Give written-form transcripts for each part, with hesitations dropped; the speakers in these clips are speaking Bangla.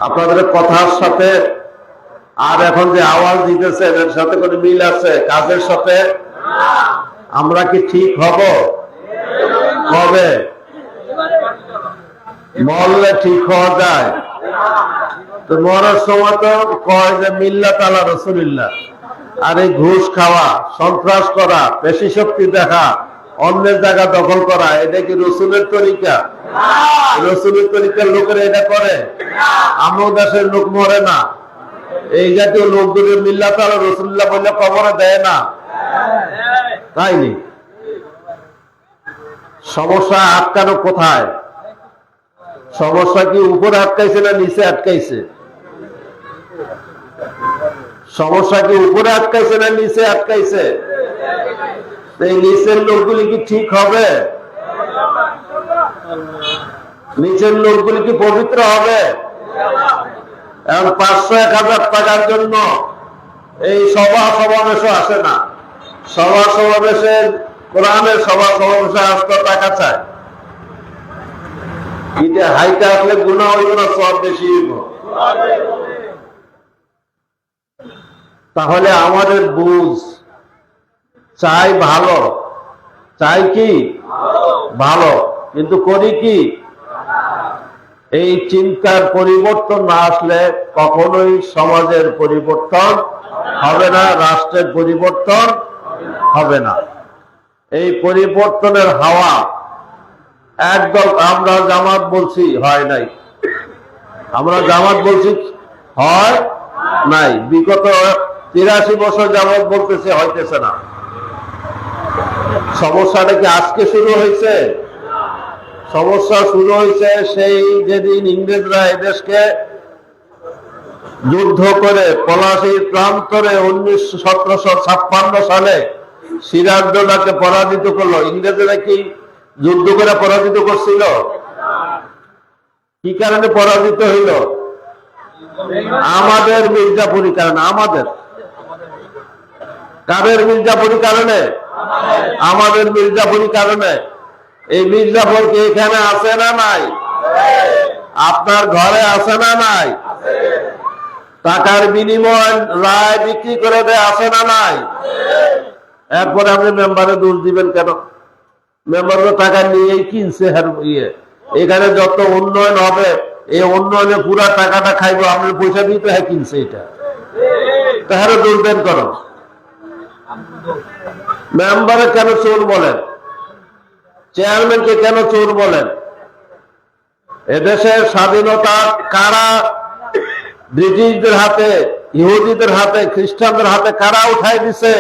আপনাদের কথার সাথে আর এখন যে আওয়াজ দিতেছেন এর সাথে কোনো মিল আছে? কাজের সাথে? আমরা কি ঠিক হব? কবে মরলে ঠিক হওয়া যায়? তো মরার সময় তো কয় যে মিল্লাত আলা রাসূলিল্লাহ। আর এই ঘুষ খাওয়া, সন্ত্রাস করা, পেশি শক্তি দেখা, অন্যের জায়গা দখল করা, এটা কি রসুলের তরিকা? রসুলের তরিকার লোকেরা এটা করে? আমরাও দেশের লোক মরে না, এই জাতীয় লোকগুলো মিল্লাত আলা রাসূলিল্লাহ বললে কবরে দেয় না, তাইনি? সমস্যা আটকানো কোথায়? সমস্যা কি উপরে আটকাইছে না নিচে আটকাইছে? সমস্যা কি উপরে আটকাইছে না নিচে আটকাইছে? এই নিচের লোকগুলি কি ঠিক হবে? নিচের লোকগুলি কি পবিত্র হবে? এখন 500-1000 টাকার জন্য এই সভা সমাবেশও আসে না। সভা সমাবেশের কোরআনের সভা সমাবেশে আসতে টাকা চায়, হাইটা আসলে গুনাহ হইব না সওয়াব বেশি হইব? তাহলে আমাদের বুঝ চাই ভালো, চাই কি ভালো, কিন্তু করি কি? এই চিন্তার পরিবর্তন না আসলে কখনোই সমাজের পরিবর্তন হবে না, রাষ্ট্রের পরিবর্তন হবে না। এই পরিবর্তনের হাওয়া একদম আমরা জামাত বলছি হয় নাই, আমরা জামাত বলছি হয় নাই, বিগত 83 বছর জামাত বলতেছে, হইতেছে না। সমস্যাটা কি আজকে শুরু হয়েছে? সমস্যা শুরু হয়েছে সেই যেদিন ইংরেজরা এদেশকে যুদ্ধ করে পলাশীর প্রান্তরে 1756 সালে সিরাজদৌলাকে পরাজিত করলো। ইংরেজরা কি যুদ্ধ করে পরাজিত করছিল? কি কারণে পরাজিত হইল? আমাদের মির্জাপুরি কারণে। আমাদের কাদের মির্জাপুরি কারণে? আমাদের মির্জাপুরি কারণে। এই মির্জাপুর কি এখানে আছে না নাই? আপনার ঘরে আছে না নাই? টাকার বিনিময় রায় বিক্রি করে দেয় আছে না নাই? এরপরে আপনি মেম্বারে দোষ দিবেন কেন? মেম্বার তো টাকা নিয়েই কিনছে। এখানে যত উন্নয়ন হবে এই উন্নয়নে পুরা টাকাটা খাইব, আপনার পয়সা দিয়ে তো কিনছে, এটা তাহারে দোষ দেন করো। মেম্বারে কেন চোর বলেন? চেয়ারম্যানকে কেন চোর বলেন? এদেশের স্বাধীনতা কারা ব্রিটিশদের হাতে, ইহুদিদের হাতে, খ্রিস্টানদের হাতে কারা উঠাই দিছে?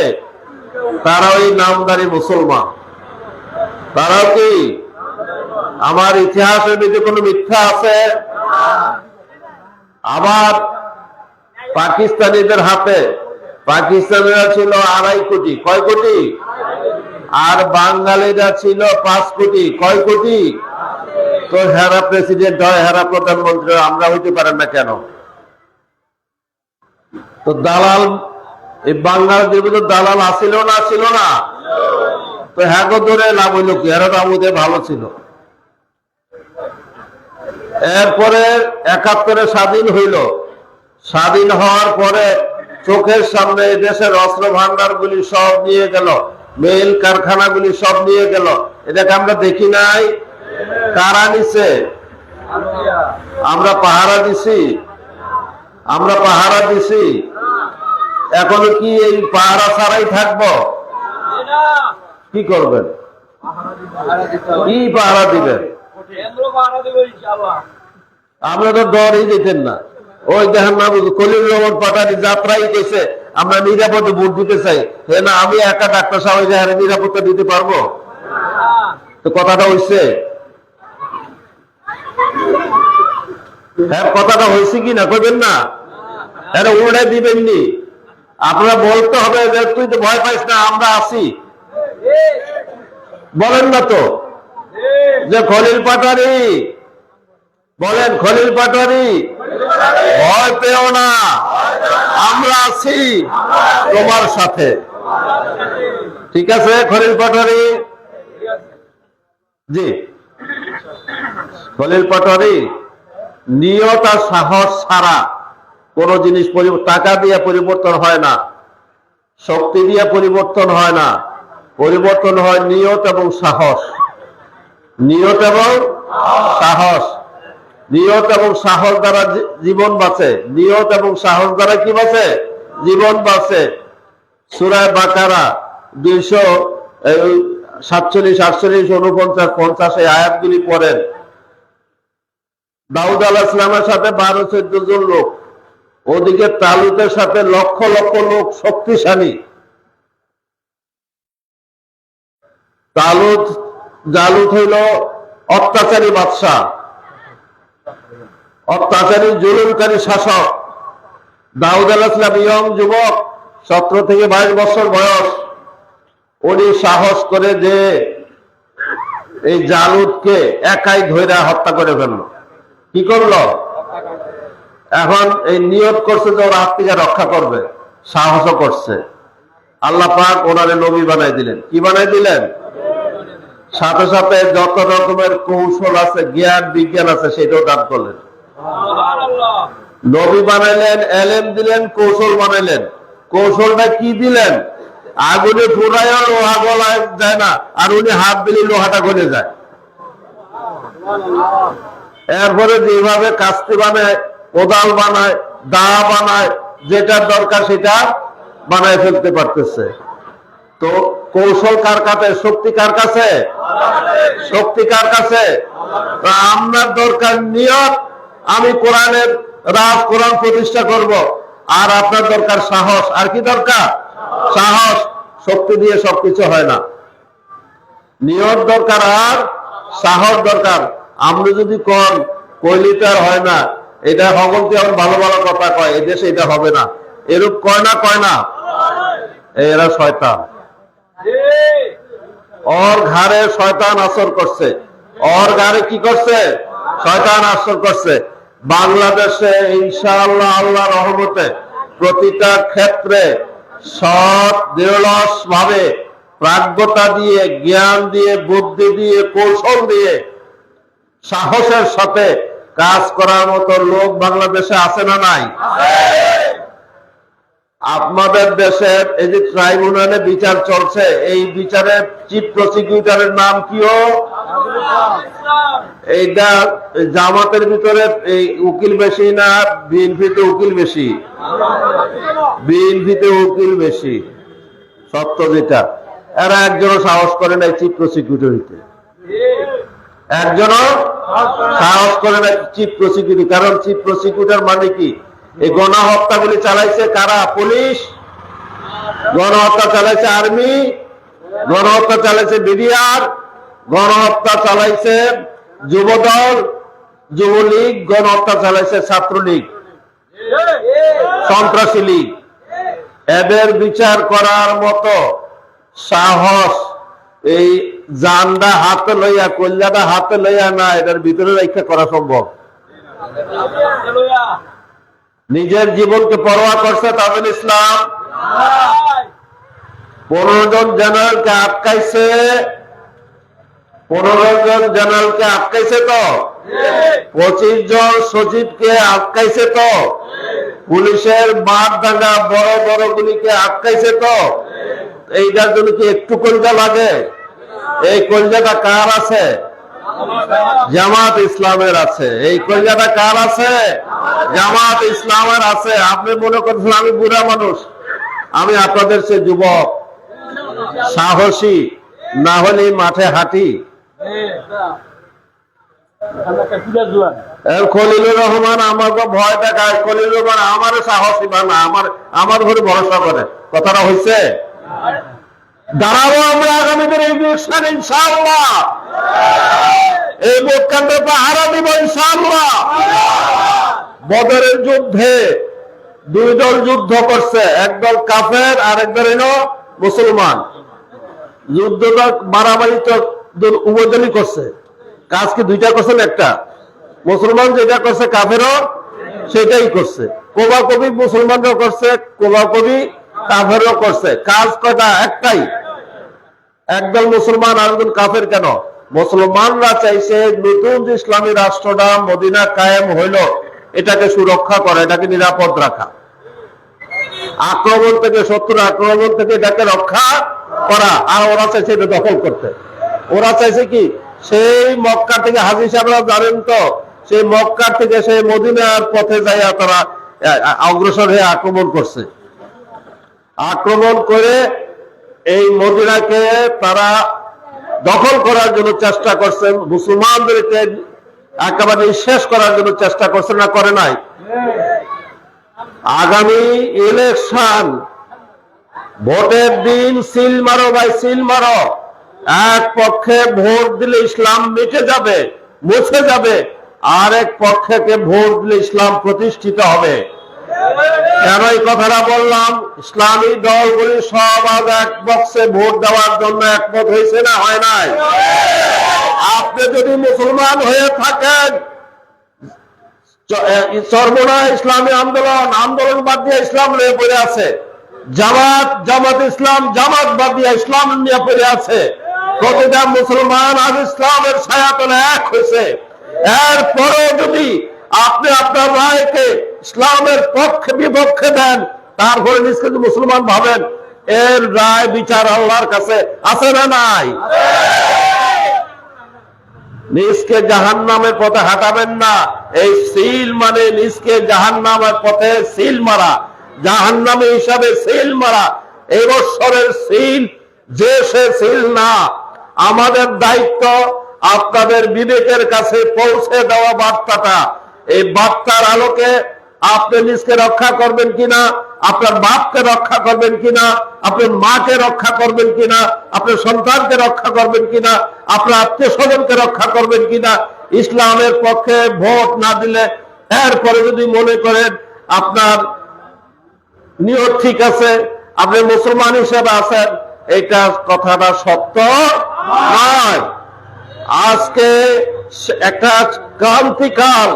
তারা ওই নামদারি মুসলমান। তারাও কি? আমার ইতিহাসের মধ্যে কোনো মিথ্যা আছে? আবার পাকিস্তানিদের হাতে, পাকিস্তানিরা ছিল 2.5 কোটি। কয় কোটি? আর বাঙালিরা ছিল 5 কোটি। কয় কোটি? তো হেরা প্রেসিডেন্ট হয়, হেরা প্রধানমন্ত্রী, আমরা হইতে পারেন না কেন? তো দালাল, এই বাংলাদেশের ভিতরে দালাল আসিল না, ছিল না? তো হ্যাঁ ধরে লাভ হইল কি? এরা তো আমাদের ভালো ছিল। এরপরে 71-এ স্বাধীন হইল। স্বাধীন হওয়ার পরে চোখের সামনে দেশের অস্ত্র ভান্ডার গুলি সব নিয়ে গেল, মেল কারখানাগুলি সব নিয়ে গেল। এটাকে আমরা দেখি নাই? কারা নিছে? আমরা পাহারা দিছি, আমরা পাহারা দিছি। এখনো কি এই পাহারা ছাড়াই থাকবো? কি করবেন? কি পাহারা দিবেন? আমরা তো ডরই দিতেন না। ওই দেখেন না, খলিল রহমান পাটারি যাত্রাই গেছে আমরা নিরাপদে ভোট দিতে চাই। না আমি একা ডাক্তার সাহেব নিরাপত্তা দিতে পারবো? তো কথাটা হয়েছে? হ্যাঁ, কথাটা হয়েছে কি না করবেন না? হ্যাঁ, উল্টাই দিবেননি। আপনারা বলতে হবে যে তুই তো ভয় পাইস না, আমরা আছি। বলেন না তো যে খলিল পাটারি, বলেন খলিল পাটারি, ভয় পেও না, আমরা আছি তোমার সাথে। ঠিক আছে খলিল পাটারি? জি খলিল পাটারি, নিয়ত আর সাহস ছাড়া কোন জিনিস টাকা দিয়ে পরিবর্তন হয় না, শক্তি দিয়ে পরিবর্তন হয় না, পরিবর্তন হয় নিয়ত এবং সাহস। নিয়ত এবং সাহস, নিয়ত এবং সাহস দ্বারা জীবন বাঁচে। নিয়ত এবং সাহস দ্বারা কি বাঁচে? জীবন বাঁচে। সূরা বাকারা 247, 48, 49, 50 এই আয়াতগুলি পড়েন। দাউদ আলাইহিস সালামের সাথে 12-14 জন লোক, ওদিকে তালুতের সাথে লক্ষ লক্ষ লোক, শক্তিশালী। জালুত হইল অত্যাচারী বাদশাহ, অত্যাচারী জুলুমকারী শাসক। দাউদ আলাইহিস সালাম ইয়ং যুবক, 17 থেকে 22 বছর বয়স। উনি সাহস করে যে এই জালুতকে একাই ধইরা হত্যা করে ফেলল। কি করলো? এখন এই নিয়ত করছে যে ওর হাত থেকে রক্ষা করবে, সাহসও করছে। আল্লাহ পাক ওনারে নবী বানাই দিলেন। কি বানাই দিলেন? সাথে সাথে যত রকমের কৌশল আছে, জ্ঞান বিজ্ঞান আছে, সেটাও দান করলেন। নবী বানাইলেন, এলেম দিলেন, কৌশল বানাইলেন। কৌশলটা কি দিলেন? আগুনে পুরায় লোহা গলায় যায় না, আর উনি হাত দিলে লোহাটা গলে যায়। এরপরে যেভাবে কাস্তে বানায়, কোদাল বানায়, দা বানায়, যেটার দরকার সেটা বানায় ফেলতে পারতেছে। তো কৌশল কার কাছে? শক্তি কার কাছে? শক্তি কার কাছে? আপনার দরকার নিয়ত, আমি কোরআনের কোরআন প্রতিষ্ঠা করব। আর আপনার দরকার সাহস। আর কি দরকার? সাহস। শক্তি দিয়ে সবকিছু হয় না, নিয়ত দরকার আর সাহস দরকার। আমরা যদি কইলিতে আর হয় না, এটা সকলকে এখন ভালো ভালো কথা কয়, এই দেশে এটা হবে না, এরূপ কয় না, কয় না? এরা শয়তান, ওর ঘাড়ে শয়তান আসর করছে। ওর ঘাড়ে কি করছে? শয়তান আসর করছে। বাংলাদেশে ইনশাআল্লাহ আল্লাহর রহমতে প্রতিটা ক্ষেত্রে সৎ দৃঢ় ভাবে, প্রাজ্ঞতা দিয়ে, জ্ঞান দিয়ে, বুদ্ধি দিয়ে, কৌশল দিয়ে, সাহসের সাথে কাজ করার মতো লোক বাংলাদেশে আছে না নাই? আপনাদের দেশের এই যে ট্রাইব্যুনালে বিচার চলছে, এই বিচারের চিফ প্রসিকিউটরের নাম কিও? এইটা জামাতের ভিতরে এই উকিল বেশি না বিএনপিতে উকিল বেশি? বিএনপিতে উকিল বেশি, সত্য যেটা। এরা একজনও সাহস করে নাই চিফ প্রসিকিউটর হইতে, একজনও সাহস করে নাই চিফ প্রসিকিউটর। কারণ চিফ প্রসিকিউটর মানে কি? এই গণহত্যাগুলি চালাইছে কারা? পুলিশ। গণহত্যা চালাইছে আর্মি, গণহত্যা চালাইছে বিডিআর, গণহত্যা চালাইছে যুবদল, যুবলীগ, গণহত্যা চালাইছে ছাত্রলীগ, সন্ত্রাসী লীগ। এদের বিচার করার মতো সাহস এই জানটা হাতে লইয়া, কল্যাটা হাতে লইয়া না, এটার ভিতরে রেখা করা সম্ভব। নিজের জীবনকে পরোয়া করছে তাজুল ইসলাম। 15 জন জেনারেলকে আটকাইছে, 15 জন জেনারেলকে আটকাইছে তো, 25 জন সচিবকে আটকাইছে তো, পুলিশের বারদাঙ্গা বড় বড় গুলিকে আটকাইছে তো। এইটার জন্য কি একটু কলজা লাগে? এই কলজাটা কার আছে? জামাত ইসলামের আছে। এই কলজাটা কার আছে? জামাত ইসলামের আছে। আপনি মনে করছেন আমি বুড়া মানুষ, আমি আপনাদের সে যুবক, সাহসী, না হলে মাঠে হাঁটি। খলিলুর রহমান আমাকে ভয় দেখায়, খলিলুর রহমান আমার সাহসী বানা, আমার ঘরে ভরসা করে। কথাটা হয়েছে? দাঁড়াবো আমরা আগামী দিনে ইলেকশন ইনশাআল্লাহ, এই ভোট কেন্দ্রে পাহারা দিব ইনশাআল্লাহ। বদরের যুদ্ধে 2 দল যুদ্ধ করছে, একদল কাফের আর একদল হলো মুসলমান। যুদ্ধটা মারামারি তো উভয়দলই করছে। কাজ কি দুইটা করছেন? একটা মুসলমান যেটা করছে, কাফেরও সেটাই করছে। কোবাকবি মুসলমানরাও করছে, কোবাকবি কাফেরও করছে। কাজ কয়টা? একটাই। একদল মুসলমান আর একদল কাফের। কেন? মুসলমানরা চাইছে নতুন যে ইসলামী রাষ্ট্রটা মদিনা কায়েম হইল এটাকে সুরক্ষা করা, এটাকে নিরাপদ রাখা, আক্রমণ থেকে, শত্রুর আক্রমণ থেকে এটাকে রক্ষা করা। আর ওরা চাইছে এটা দখল করতে। ওরা চাইছে কি, সেই মক্কা থেকে, হাজী সাহেবরা জানেন তো, সেই মক্কা থেকে সেই মদিনার পথে যাইয়া তারা অগ্রসর হয়ে আক্রমণ করছে। আক্রমণ করে এই মদিনাকে তারা দখল করার জন্য চেষ্টা করছেন, মুসলমানদেরকে একেবারে শেষ করার জন্য চেষ্টা করছেন, না করে নাই? আগামী ইলেকশন, ভোটের দিন সিল মারো ভাই, সিল মারো। এক পক্ষে ভোট দিলে ইসলাম মিটে যাবে, মুছে যাবে, আর এক পক্ষে ভোট দিলে ইসলাম প্রতিষ্ঠিত হবে। কেন এই কথাটা বললাম? ইসলামী দলগুলি সব আজ এক বক্সে ভোট দেওয়ার জন্য একমত হয়েছে, না হয় নাই? আপনি যদি মুসলমান হয়ে থাকেন, চরমোনা ইসলামী আন্দোলন বাদ দিয়ে ইসলাম নিয়ে পড়ে আছে, জামাত ইসলাম জামাত বাদ দিয়ে ইসলাম নিয়ে পড়ে আছে। প্রতিটা মুসলমান আজ ইসলামের ছায়াতলে এক হয়েছে। এরপরেও যদি আপনি আপনার রায়কে ইসলামের পক্ষে বিপক্ষে দেন, তারপরে নিজকে মুসলমান ভাবেন, এর রায় বিচার আল্লাহর কাছে আছে না নাই? নিজকে জাহান্নামের পথে হাঁটাবেন না। এই সিল মানে নিজকে জাহান্নামের পথে সিল মারা, জাহান্নামী হিসাবে সিল মারা। এই বছরের সিল যে সে সিল না। আমাদের দায়িত্ব আপনাদের বিবেকের কাছে পৌঁছে দেওয়া বার্তাটা। এই বার্তার আলোকে আপনি নিজকে রক্ষা করবেন কিনা, আপনার বাপকে রক্ষা করবেন কিনা, আপনার মাকে রক্ষা করবেন কিনা, আপনার সন্তানকে রক্ষা করবেন কিনা, আপনার আত্মীয় স্বজনকে রক্ষা করবেন কিনা, ইসলামের পক্ষে ভোট না দিলে এরপরে যদি মনে করেন আপনার নিয়ত ঠিক আছে, আপনি মুসলমান হিসেবে আছেন, এটা কথাটা সত্য নয়। আজকে একটা ক্রান্তিকাল,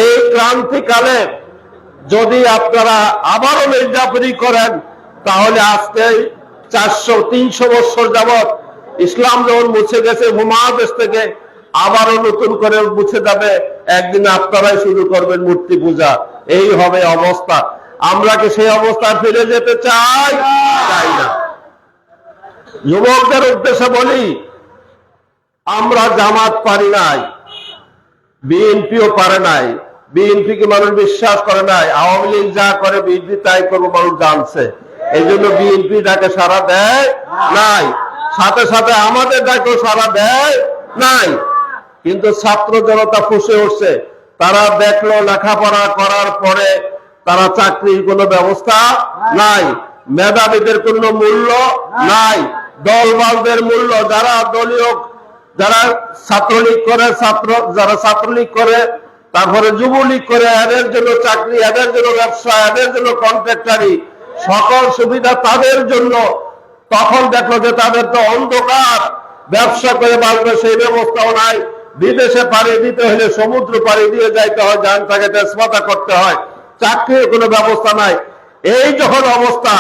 এই ক্রান্তিকালে যদি আপনারা আবারও মির্জাপুরি করেন, তাহলে আজকে 400-300 বছর যাবৎ ইসলাম যখন মুছে গেছে ভূমহাদেশ থেকে, আবারও নতুন করে মুছে যাবে। একদিন আপনারাই শুরু করবেন মূর্তি পূজা। এই হবে অবস্থা। আমরা কি সেই অবস্থায় ফিরে যেতে চাই? চাই না। যুবকদের উদ্দেশ্যে বলি, আমরা জামাত পারি নাই, বিএনপিও পারে নাই। বিএনপি কে মানুষ বিশ্বাস করে নাই। আওয়ামী লীগ যা করে বিএনপি তাই করবো মানুষ জানছে। এই জন্য বিএনপি ডাকে সাড়া দেয় নাই, সাথে সাথে আমাদের ডাকেও সাড়া দেয় নাই। কিন্তু ছাত্র জনতা ফুঁসে উঠছে। তারা দেখলো লেখাপড়া করার পরে তারা চাকরির কোনো ব্যবস্থা নাই, মেধাবীদের কোনো মূল্য নাই, দলবাজদের মূল্য, যারা দলীয়, যারা ছাত্রলীগ করে, যারা ছাত্রলীগ করে, তারপরে যুবলীগ করে, এদের জন্য চাকরি, এদের জন্য ব্যবসা, এদের জন্য কন্ট্রাক্টারি, সকল সুবিধা তাদের জন্য। তখন দেখলো যে তাদের তো অন্ধকার, ব্যবসা করে বাঁচবে সেই ব্যবস্থাও নাই। বিদেশে পাড়ি দিতে হলে সমুদ্র পাড়ি দিয়ে যাইতে হয়, জানটাকে তেজপাতা করতে হয়, চাকরির কোনো ব্যবস্থা নাই। এই যখন অবস্থা,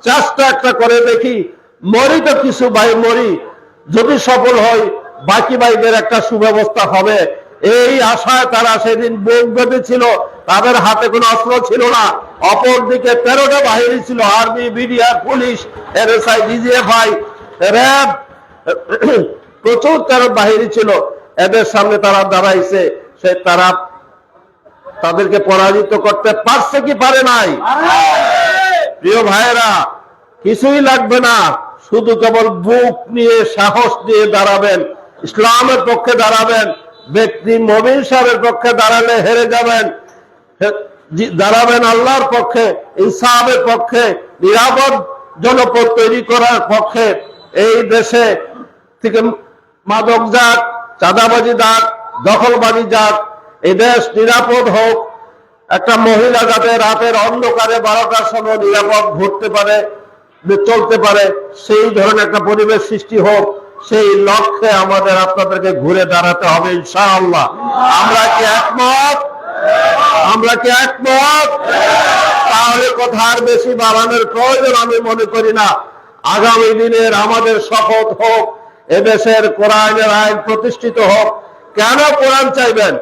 চেষ্টা একটা করে দেখি, মরি তো কিছু ভাই মরি, যদি সফল হয় বাকি ভাইদের একটা সুব্যবস্থা হবে। এই আশায় তারা সেদিন বুক বেঁধেছিল। তাদের হাতে কোনো অস্ত্র ছিল না। অপরদিকে 13টা বাহিনী ছিল, army, BDR, police, NSI, DGFI, RAB, প্রচুর 13 বাহিনী ছিল। এদের সামনে তারা দাঁড়াইছে। তারা তাদেরকে পরাজিত করতে পারছে কি পারে নাই? প্রিয় ভাইয়েরা, কিছুই লাগবে না, শুধু কেবল বুক নিয়ে, সাহস নিয়ে দাঁড়াবেন, ইসলামের পক্ষে দাঁড়াবেন। ব্যক্তি মুমিন সাহেবের পক্ষে দাঁড়ালে হেরে যাবেন, দাঁড়াবেন আল্লাহর পক্ষে, ইনসাফের পক্ষে, নিরাপদ জনপদ তৈরি করার পক্ষে। এই দেশে থেকে মাদক যাক, চাঁদাবাজি যাক, দখলবাজি যাক, এই দেশ নিরাপদ হোক। একটা মহিলা যাতে রাতের অন্ধকারে 12টার সময় নিরাপদ ঘুরতে পারে, চলতে পারে, সেই ধরনের একটা পরিবেশ সৃষ্টি হোক। সেই লক্ষ্যে আমাদের আপনাদেরকে ঘুরে দাঁড়াতে হবে ইনশাআল্লাহ। আমরা কি একমত? আমরা কি একমত? তাহলে কথা আর বেশি বাড়ানোর প্রয়োজন আমি মনে করি না। আগামী দিনের আমাদের শপথ হোক, এদেশের কোরআনের আইন প্রতিষ্ঠিত হোক। কেন কোরআন চাইবেন?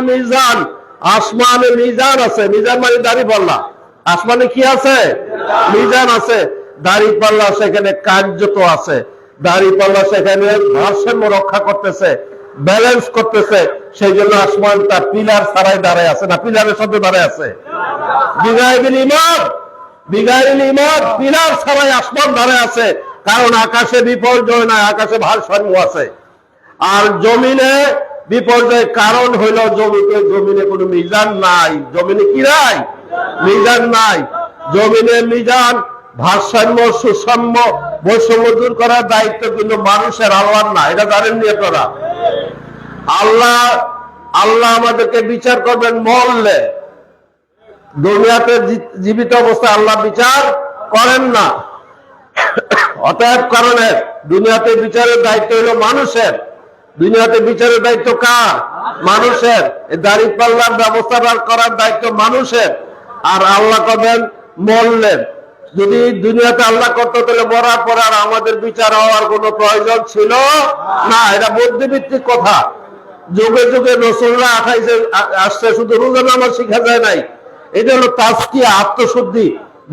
মিজান, আসমানে মিজান আছে। মিজান মানে দাঁড়িপাল্লা। আসমানে কি আছে? মিজান আছে। দাঁড়িপাল্লা সেখানে কার্যত আছে। দাঁড়িপাল্লা সেখানে ভারসাম্য রক্ষা করতেছে, ব্যালেন্স করতেছে। সেই জন্য আসমান তার পিলার ছাড়াই দাঁড়ায় আছে, না পিলারের সাথে দাঁড়ায় আছে? বিগাইবিল ইমাদ, বিগাইবিল ইমাদ, পিলার ছাড়াই আসমান দাঁড়ায় আছে। কারণ আকাশে বিপর্যয় নাই, আকাশে ভারসাম্য আছে। আর জমিনে বিপর্যয় কারণ হইল জমিনে কোনো মিজান নাই। জমিনে কি নাই? মিজান নাই। জমিনে মিজান, ভারসাম্য, সুষম্য, বৈষম্য দূর করার দায়িত্ব কিন্তু মানুষের, আল্লাহর না। এটা জানেননি আপনারা? আল্লাহ আমাদেরকে বিচার করবেন মরলে। দুনিয়াতে জীবিত অবস্থায় আল্লাহ বিচার করেন না। অতএব কারণে দুনিয়াতে বিচারের দায়িত্ব হলো মানুষের। দুনিয়াতে বিচারের দায়িত্ব কার? মানুষের। এই দাঁড়িপাল্লার ব্যবস্থা করার দায়িত্ব মানুষের। আর আল্লাহ করবেন মরলেন। যদি দুনিয়াতে আল্লাহ করতো তাহলে মরার পর আর আমাদের বিচার হওয়ার কোনো প্রয়োজন ছিল না। এটা বুদ্ধিভিত্তিক কথা। যুগে যুগে রাসূলরা আসছে, শুধু রোজা নামাজ শিখা যায় নাই। এটা হলো তাজকিয়া, আত্মশুদ্ধি।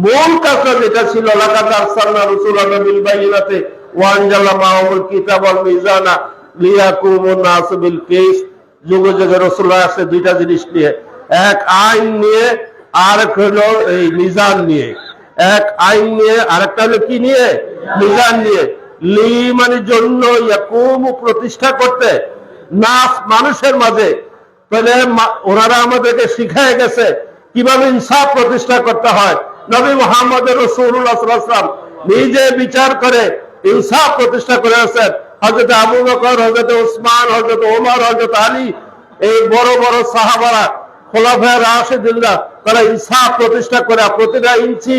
মূল কাজটা যেটা ছিল, লাকাদ আরসালনা রাসূলানা বিল বাইয়িনাতি ওয়া আনজালনা মাআহুল কিতাব ওয়াল মিজানা লিয়াকুমুন নাসু বিল কিসত। যুগে যুগে রাসূলরা আসছে দুইটা জিনিস নিয়ে, এক আইন নিয়ে, আর এক হলো এই মিজান নিয়ে। এক আইন নিয়ে, আরেকটা হলো কি নিয়ে? মিজান নিয়ে। লি মানে জন্য, ইয়াকুমু প্রতিষ্ঠা করতে, নাস মানুষের মাঝে। তাহলে ওনারা আমাদেরকে শিখায় গেছে কিভাবে ইনসাফ প্রতিষ্ঠা করতে হয়। নবী মুহাম্মদ রাসূলুল্লাহ সাল্লাল্লাহু আলাইহি ওয়াসাল্লাম নিজে বিচার করে ইনসাফ প্রতিষ্ঠা করে আছেন। হযরত আবু বকর, হযরত উসমান, হযরত ওমর, হযরত আলী, এই বড় বড় সাহাবারা, খোলাফায়ে রাশিদিনরা, তারা ইনসাফ প্রতিষ্ঠা করে প্রতিটা ইঞ্চি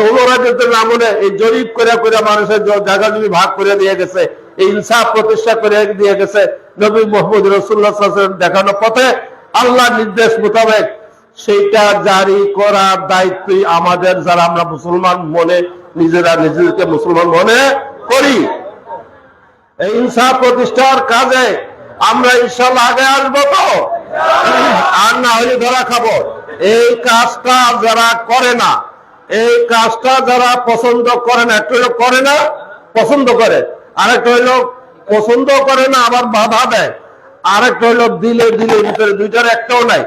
ওমরাদের আমলে এই জরিপ করে করে মানুষের জায়গা জমি ভাগ করে দিয়ে গেছে। এই ইনসাফ প্রতিষ্ঠা করে দিয়ে গেছে নবী মুহাম্মদ রাসূলুল্লাহ সাল্লাল্লাহু আলাইহি ওয়াসাল্লাম দেখানো পথে, আল্লাহর নির্দেশ মোতাবেক। সেইটা জারি করার দায়িত্বই আমাদের, যারা আমরা মুসলমান মনে নিজেরা নিজেদেরকে মুসলমান মনে করি। এই ইনসাফ প্রতিষ্ঠার কাজে আমরা ইনশাআল্লাহ আগে আসবো তো, আর না হলে ধরা খাবো। এই কাজটা যারা করে না, এই কাজটা যারা পছন্দ করে না, একটা হলো করে না, পছন্দ করে, আরেকটা হইলো পছন্দ করে না আবার বাধা দেয়, আরেকটা হইলো দিলের ভিতরে, দুইটার একটাও নাই।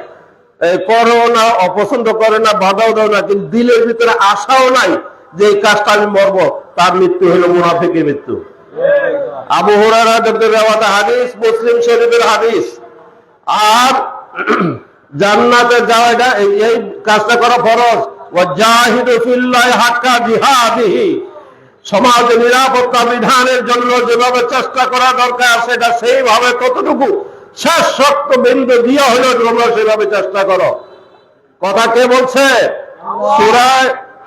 করো না, অপছন্দ করে না, বাধাও দাও না, কিন্তু দিলের ভিতরে আশাও নাই যে এই কাজটা আমি মরবো। তার মৃত্যু হলো মুনাফিকের মৃত্যু। আবু হুরায়রা রাদিয়াল্লাহু হাদিস, মুসলিম শরীফের হাদিস। আর জান্নাতে যাওয়া, এটা এই কাজটা করা ফরজ। ওয়াজাহিদু ফিল্লাহি হাক্কা জিহাদিহি, সমাজে নিরাপত্তা বিধানের জন্য যেভাবে চেষ্টা করা দরকার, সেটা সেইভাবে কতটুকু শেষ শক্ত বিন্দু দিয়ে হলো তোমরা সেভাবে চেষ্টা করো। কথা কে বলছে? সূরা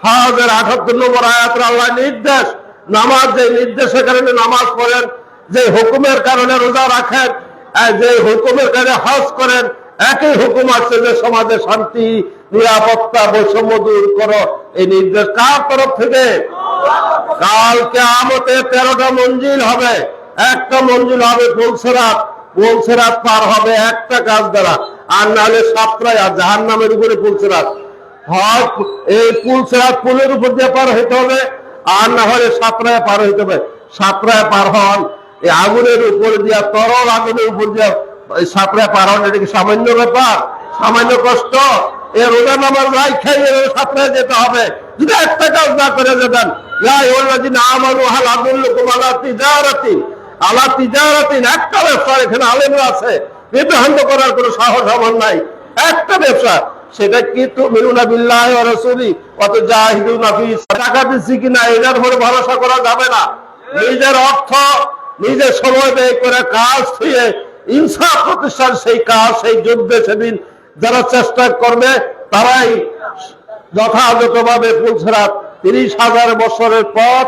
হজের ৭৮ নম্বর আয়াতের আল্লাহ নির্দেশ। নামাজ, যে নির্দেশের কারণে নামাজ পড়েন, যে হুকুমের কারণে রোজা রাখেন, যে হুকুমের কারণে হজ করেন, একই হুকুম আছে যে সমাজে শান্তি, নিরাপত্তা, বৈষম্য দূর করো। এই নির্দেশ কার তরফ থেকে? কাল কিয়ামতে 13টা মঞ্জিল হবে। একটা মঞ্জিল হবে পুলসিরাত, পুলসিরাত পার হবে একটা কাজ দ্বারা, আর নাহলে সাতরায় জাহান্নামের উপরে পুলসিরাত। হয় এই পুলসিরাত পুলের উপর দিয়ে পার হইতে হবে, আর না হলে সাতরায় পার হইতে হবে। সাতরায় পার হন এই আগুনের উপর দিয়া, তরল আগুনের উপর দিয়া সাতরায় পার হন, এটা কি সামান্য ব্যাপার? সামান্য কষ্ট? এই রোজা নামাজ রাখাই সাতরায় যেতে হবে। যদি একটা কাজ না করে যেতেন, একটা ব্যবসা, এখানে আলেমরা আছে, বিভ্রান্ত করার কোনো সাহস আমার নাই। একটা ব্যবসা, সেটা কি তুমিনুনা বিল্লাহি ওয়া রাসূলি ওয়া তুজাহিদুনা ফি টাকা দিচ্ছি কিনা এটার উপরে ভরসা করা যাবে না। নিজের অর্থ, নিজের সময় ব্যয় করে কাজ দিয়ে ইনসাফ প্রতিষ্ঠান, সেই কাজ, সেই যুদ্ধে সেদিন যারা চেষ্টা করবে তারাই যথাযথভাবে পুলসিরাত, 30,000 বছরের পথ,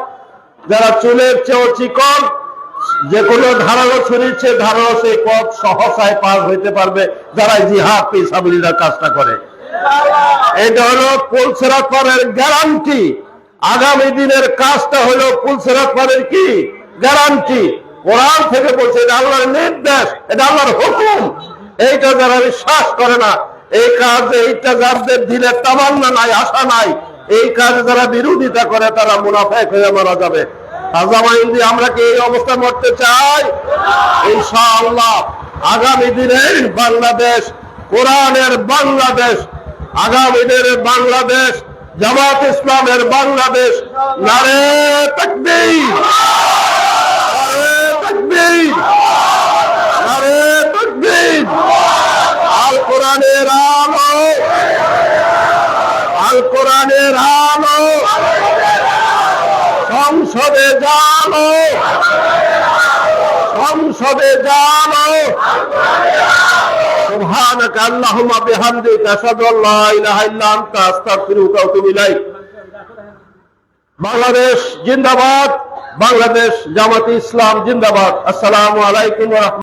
যারা চুলের চেয়েও চিকন, যে কোনো ধারালো ছুরির চেয়ে ধারালো সেই পথ সহসায় পার হইতে পারবে যারা জিহাদ ফি সাবিলিল্লাহ কাজটা করে। এটা হলো পুলসিরাত পারের গ্যারান্টি। আগামী দিনের কাজটা হলো পুলসিরাত পারের কি গ্যারান্টি। কোরআন থেকে বলছে এটা আল্লাহর নির্দেশ, এটা আল্লাহর হুকুম। এইটা যারা বিশ্বাস করে না, এই কাজে এইটা যাদের দিলে তামান্না নাই, আশা নাই, এই কাজে যারা বিরোধিতা করে তারা মুনাফিক হয়ে মারা যাবে। আমরা কি এই অবস্থা মরতে চাই? ইনশাআল্লাহ আগামী দিনের বাংলাদেশ কোরআনের বাংলাদেশ, আগামী দিনের বাংলাদেশ জামাত ইসলামের বাংলাদেশ। নারে তাকবীর, নারে তাকবীর, নারে তাকবীর। আল কোরআনের আলো, আল কোরআনের আলো, সংসদে জানো, সংসদে জানো। সুবহানাকা আল্লাহুম্মা বিহামদিকা আশহাদু আল্লা ইলাহা ইল্লা আনতা আস্তাগফিরুকা ওয়া আতুবু ইলাইক। বাংলাদেশ জিন্দাবাদ, বাংলাদেশ জামাতে ইসলাম জিন্দাবাদ। আসসালামু আলাইকুম ওয়া রাহমাতুল্লাহ।